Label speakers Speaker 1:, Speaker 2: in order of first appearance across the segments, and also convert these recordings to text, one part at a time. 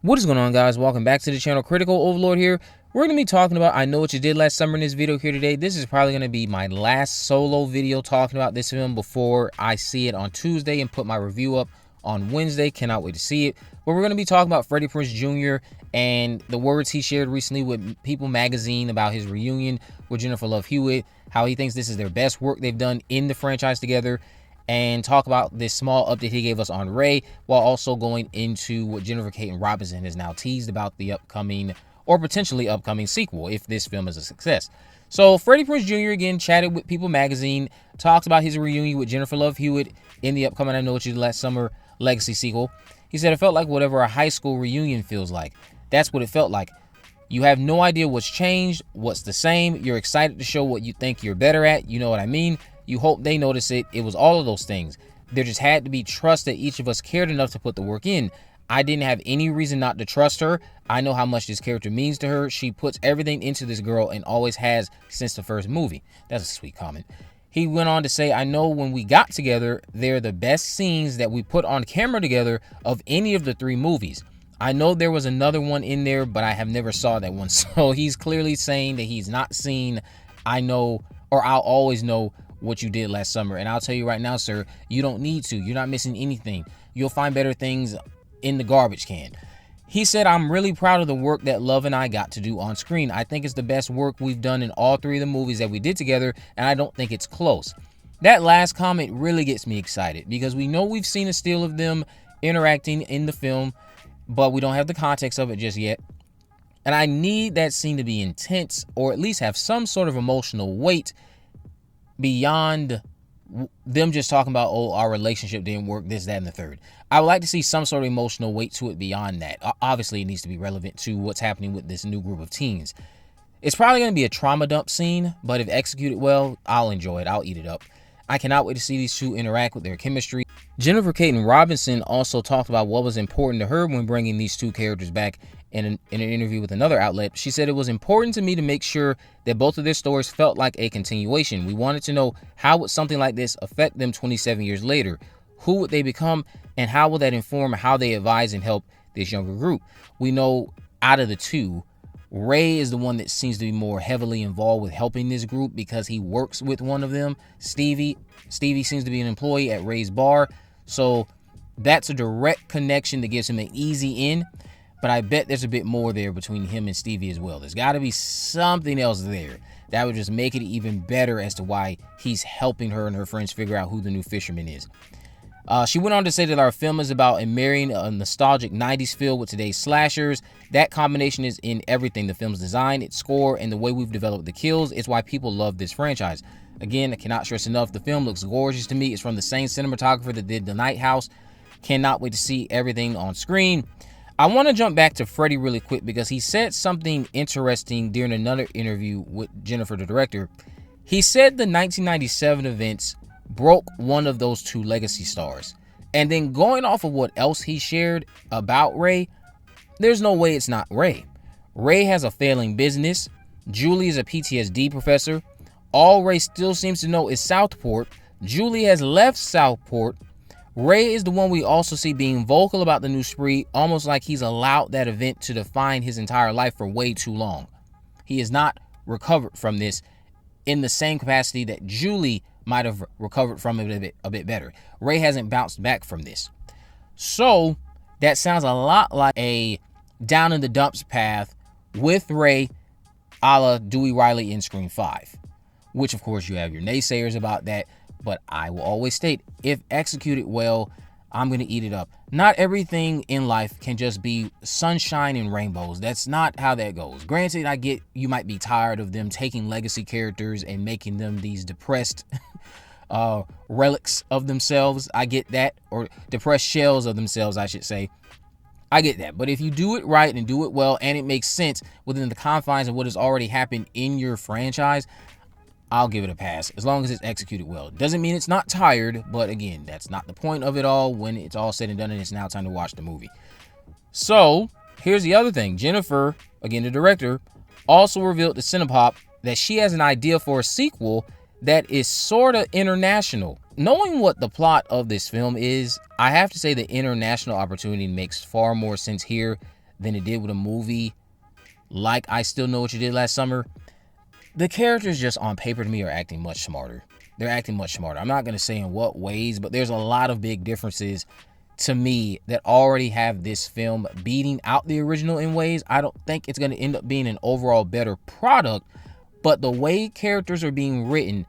Speaker 1: What is going on, guys? Welcome back to the channel. Critical Overlord here. We're going to be talking about I Know What You Did Last Summer in this video here today. This is probably going to be my last solo video talking about this film before I see it on Tuesday and put my review up on Wednesday. Cannot wait to see it. But we're going to be talking about Freddy Prinze Jr. and the words he shared recently with People magazine about his reunion with Jennifer Love Hewitt, how he thinks this is their best work they've done in the franchise together, and talk about this small update he gave us on Ray, while also going into what Jennifer Kaytin Robinson has now teased about the upcoming or potentially upcoming sequel if this film is a success. So Freddy Prinze Jr. again chatted with People magazine, talked about his reunion with Jennifer Love Hewitt in the upcoming I Know What You Did Last Summer Legacy sequel. He said it felt like whatever a high school reunion feels like. That's what it felt like. You have no idea what's changed, what's the same. You're excited to show what you think you're better at. You know what I mean? You hope they notice it. It was all of those things. There just had to be trust that each of us cared enough to put the work in. I didn't have any reason not to trust her. I know how much this character means to her. She puts everything into this girl and always has since the first movie. That's a sweet comment. He went on to say, I know when we got together, they're the best scenes that we put on camera together of any of the three movies. I know there was another one in there, but I have never saw that one. So he's clearly saying that he's not seen I Know, or I'll Always Know What You Did Last Summer. And I'll tell you right now, sir, you don't need to. You're not missing anything. You'll find better things in the garbage can. He said, I'm really proud of the work that Love and I got to do on screen. I think it's the best work we've done in all three of the movies that we did together, and I don't think it's close. That last comment really gets me excited because we know we've seen a still of them interacting in the film, but we don't have the context of it just yet. And I need that scene to be intense, or at least have some sort of emotional weight beyond them just talking about, oh, our relationship didn't work, this, that, and the third. I would like to see some sort of emotional weight to it beyond that. Obviously, it needs to be relevant to what's happening with this new group of teens. It's probably going to be a trauma dump scene, but if executed well, I'll enjoy it. I'll eat it up. I cannot wait to see these two interact with their chemistry. Jennifer Kaytin Robinson also talked about what was important to her when bringing these two characters back in an interview with another outlet. She said, it was important to me to make sure that both of their stories felt like a continuation. We wanted to know, how would something like this affect them 27 years later? Who would they become, and how will that inform how they advise and help this younger group? We know out of the two, Ray is the one that seems to be more heavily involved with helping this group because he works with one of them, Stevie. Stevie seems to be an employee at Ray's bar, so that's a direct connection that gives him an easy in. But I bet there's a bit more there between him and Stevie as well. There's got to be something else there that would just make it even better as to why he's helping her and her friends figure out who the new fisherman is. She went on to say that our film is about marrying a nostalgic 90s feel with today's slashers. That combination is in everything: the film's design, its score, and the way we've developed the kills. It's why people love this franchise. Again, I cannot stress enough, the film looks gorgeous to me. It's from the same cinematographer that did The Night House. Cannot wait to see everything on screen. I want to jump back to Freddy really quick because he said something interesting during another interview with Jennifer, the director. He said the 1997 events broke one of those two legacy stars. And then going off of what else he shared about Ray, there's no way it's not Ray. Ray has a failing business. Julie is a PTSD professor. All Ray still seems to know is Southport. Julie has left Southport. Ray is the one we also see being vocal about the new spree, almost like he's allowed that event to define his entire life for way too long. He has not recovered from this in the same capacity that Julie might have recovered from it a bit better. Ray hasn't bounced back from this. So that sounds a lot like a down in the dumps path with Ray, a la Dewey Riley in Scream 5, which of course you have your naysayers about that, but I will always state, if executed well, I'm going to eat it up. Not everything in life can just be sunshine and rainbows. That's not how that goes. Granted, I get you might be tired of them taking legacy characters and making them these depressed relics of themselves. I get that. Or depressed shells of themselves, I should say. I get that. But if you do it right and do it well, and it makes sense within the confines of what has already happened in your franchise, I'll give it a pass as long as it's executed well. Doesn't mean it's not tired, but again, that's not the point of it all when it's all said and done and it's now time to watch the movie. So here's the other thing. Jennifer, again the director, also revealed to Cinepop that she has an idea for a sequel that is sort of international. Knowing what the plot of this film is, I have to say the international opportunity makes far more sense here than it did with a movie like I Still Know What You Did Last Summer. The characters just on paper to me are acting much smarter. They're acting much smarter. I'm not going to say in what ways, but there's a lot of big differences to me that already have this film beating out the original in ways. I don't think it's going to end up being an overall better product, but the way characters are being written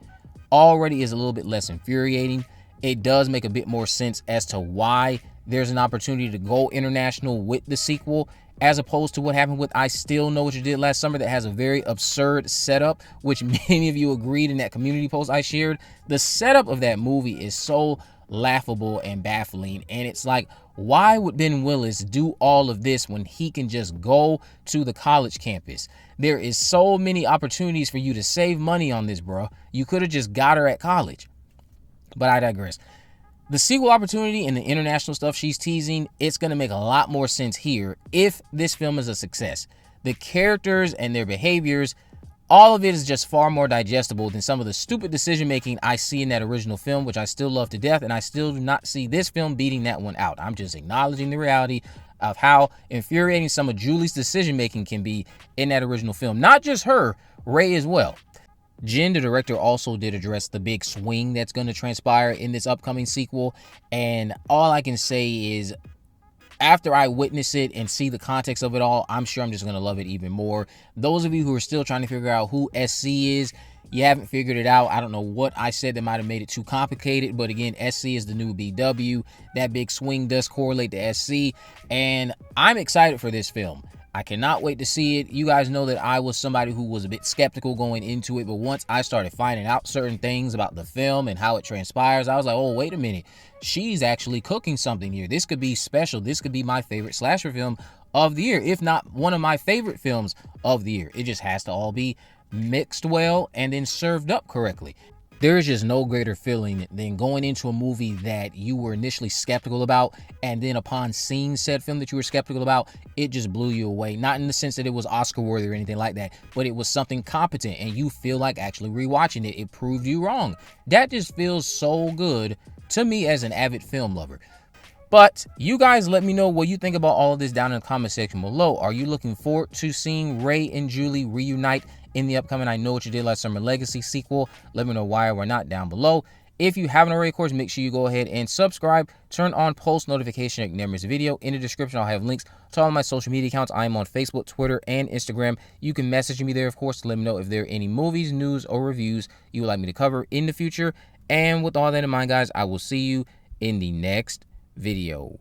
Speaker 1: already is a little bit less infuriating. It does make a bit more sense as to why there's an opportunity to go international with the sequel, as opposed to what happened with I Still Know What You Did Last Summer, that has a very absurd setup, which many of you agreed in that community post I shared. The setup of that movie is so laughable and baffling, and it's like, why would Ben Willis do all of this when he can just go to the college campus? There is so many opportunities for you to save money on this, bro. You could have just got her at college. But I digress. The sequel opportunity and the international stuff she's teasing, it's going to make a lot more sense here if this film is a success. The characters and their behaviors, all of it is just far more digestible than some of the stupid decision making I see in that original film, which I still love to death, and I still do not see this film beating that one out. I'm just acknowledging the reality of how infuriating some of Julie's decision making can be in that original film. Not just her, Ray as well. Jen, the director, also did address the big swing that's going to transpire in this upcoming sequel, and all I can say is, after I witness it and see the context of it all, I'm sure I'm just going to love it even more. Those of you who are still trying to figure out who SC is, you haven't figured it out. I don't know what I said that might have made it too complicated, but again, SC is the new BW. That big swing does correlate to SC, and I'm excited for this film. I cannot wait to see it. You guys know that I was somebody who was a bit skeptical going into it, but once I started finding out certain things about the film and how it transpires, I was like, oh, wait a minute. She's actually cooking something here. This could be special. This could be my favorite slasher film of the year, if not one of my favorite films of the year. It just has to all be mixed well and then served up correctly. There is just no greater feeling than going into a movie that you were initially skeptical about, and then upon seeing said film that you were skeptical about, it just blew you away. Not in the sense that it was Oscar worthy or anything like that, but it was something competent and you feel like actually rewatching it, it proved you wrong. That just feels so good to me as an avid film lover. But you guys let me know what you think about all of this down in the comment section below. Are you looking forward to seeing Ray and Julie reunite in the upcoming I Know What You Did Last Summer Legacy sequel? Let me know why or not down below. If you haven't already, of course, make sure you go ahead and subscribe. Turn on post notification so you never miss a video. In the description, I'll have links to all my social media accounts. I am on Facebook, Twitter, and Instagram. You can message me there, of course, to let me know if there are any movies, news, or reviews you would like me to cover in the future. And with all that in mind, guys, I will see you in the next video.